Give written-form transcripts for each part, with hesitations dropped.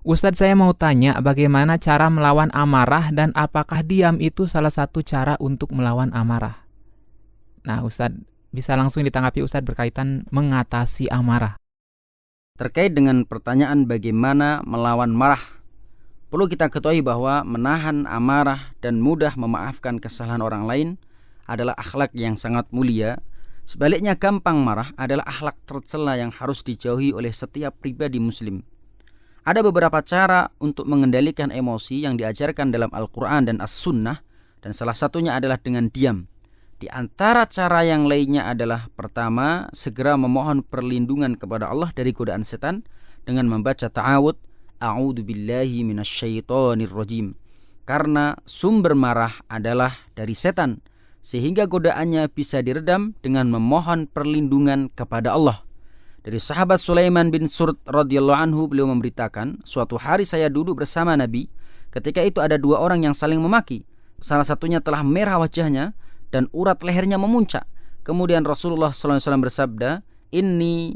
Ustadz, saya mau tanya bagaimana cara melawan amarah dan apakah diam itu salah satu cara untuk melawan amarah? Nah, Ustadz, bisa langsung ditanggapi Ustadz berkaitan mengatasi amarah. Terkait dengan pertanyaan bagaimana melawan marah, perlu kita ketahui bahwa menahan amarah dan mudah memaafkan kesalahan orang lain adalah akhlak yang sangat mulia. Sebaliknya, gampang marah adalah akhlak tercela yang harus dijauhi oleh setiap pribadi muslim. Ada beberapa cara untuk mengendalikan emosi yang diajarkan dalam Al-Quran dan As-Sunnah, dan salah satunya adalah dengan diam. Di antara cara yang lainnya adalah, pertama, segera memohon perlindungan kepada Allah dari godaan setan dengan membaca ta'awud, a'udzu billahi minasyaitonir rajim. Karena sumber marah adalah dari setan, sehingga godaannya bisa diredam dengan memohon perlindungan kepada Allah. Dari sahabat Sulaiman bin Surd radhiyallahu anhu, beliau memberitakan, suatu hari saya duduk bersama Nabi. Ketika itu ada dua orang yang saling memaki. Salah satunya telah merah wajahnya dan urat lehernya memuncak. Kemudian Rasulullah SAW bersabda, Inni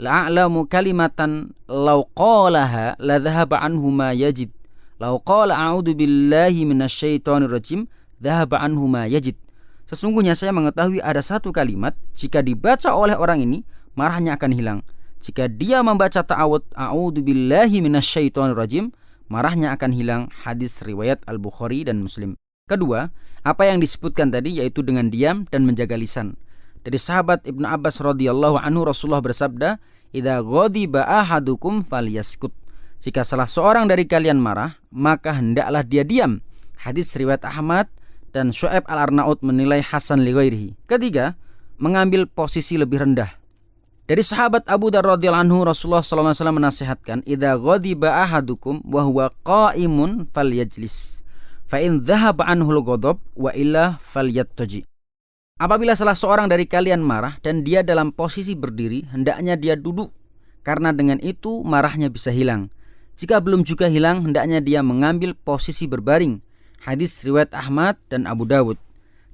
la'alamu kalimatan law qalaha la dhahaba anhu ma yajid. Law qala a'udzu billahi minasyaitonir rajim dhahaba anhu ma yajid. Sesungguhnya saya mengetahui ada satu kalimat, jika dibaca oleh orang ini, marahnya akan hilang. Jika dia membaca ta'awud, a'udzu billahi minasyaitonir rajim, marahnya akan hilang. Hadis riwayat Al-Bukhari dan Muslim. Kedua, apa yang disebutkan tadi, yaitu dengan diam dan menjaga lisan. Dari sahabat Ibnu Abbas radhiyallahu anhu, Rasulullah bersabda, "Idza ghadiba ahadukum falyaskut." Jika salah seorang dari kalian marah, maka hendaklah dia diam. Hadis riwayat Ahmad dan Syu'aib Al-Arnaud menilai hasan li ghairihi. Ketiga, mengambil posisi lebih rendah. Dari sahabat Abu Dzar radhiyallahu anhu, Rasulullah sallallahu alaihi wasallam menasihatkan, "Idza ghadiba ahadukum wa huwa qa'imun falyajlis. Fa in dhahaba anhu al-ghadab wa illa falyattaji." Apabila salah seorang dari kalian marah dan dia dalam posisi berdiri, hendaknya dia duduk, karena dengan itu marahnya bisa hilang. Jika belum juga hilang, hendaknya dia mengambil posisi berbaring. Hadis riwayat Ahmad dan Abu Dawud.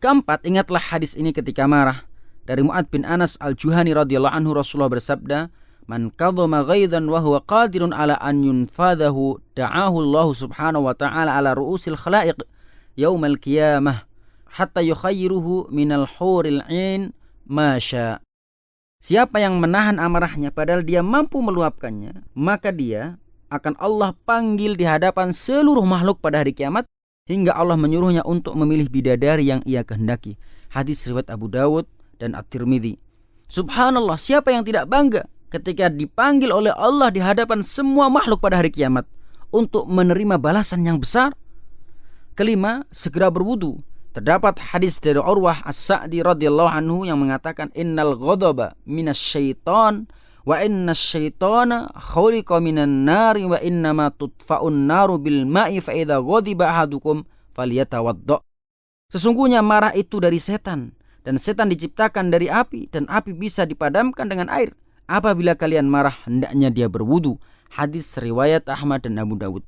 Keempat, ingatlah hadis ini ketika marah. Dari Mu'ad bin Anas Al-Juhani radhiyallahu anhu, Rasulullah bersabda, "Man kadhama ghaidan wa huwa qadirun ala an yunfadhahu da'ahu Allah subhanahu wa ta'ala ala ru'usil khalaiq yaumal qiyamah hatta yukhayyiruhu minal huril 'ain ma syaa." Siapa yang menahan amarahnya padahal dia mampu meluapkannya, maka dia akan Allah panggil di hadapan seluruh makhluk pada hari kiamat hingga Allah menyuruhnya untuk memilih bidadari yang ia kehendaki. Hadis riwayat Abu Dawud dan At-Tirmidzi. Subhanallah, siapa yang tidak bangga ketika dipanggil oleh Allah di hadapan semua makhluk pada hari kiamat untuk menerima balasan yang besar? Kelima, segera berwudu. Terdapat hadis dari Urwah As-Sa'di radhiyallahu anhu yang mengatakan, "Innal ghadaba minasyaiton wa innasyaitona khuliqa minan nari wa innama tudfa'un naru bil ma'i fa idza ghadiba ahadukum falyatawadda." Sesungguhnya marah itu dari setan, dan setan diciptakan dari api, dan api bisa dipadamkan dengan air. Apabila kalian marah, hendaknya dia berwudu. Hadis riwayat Ahmad dan Abu Dawud.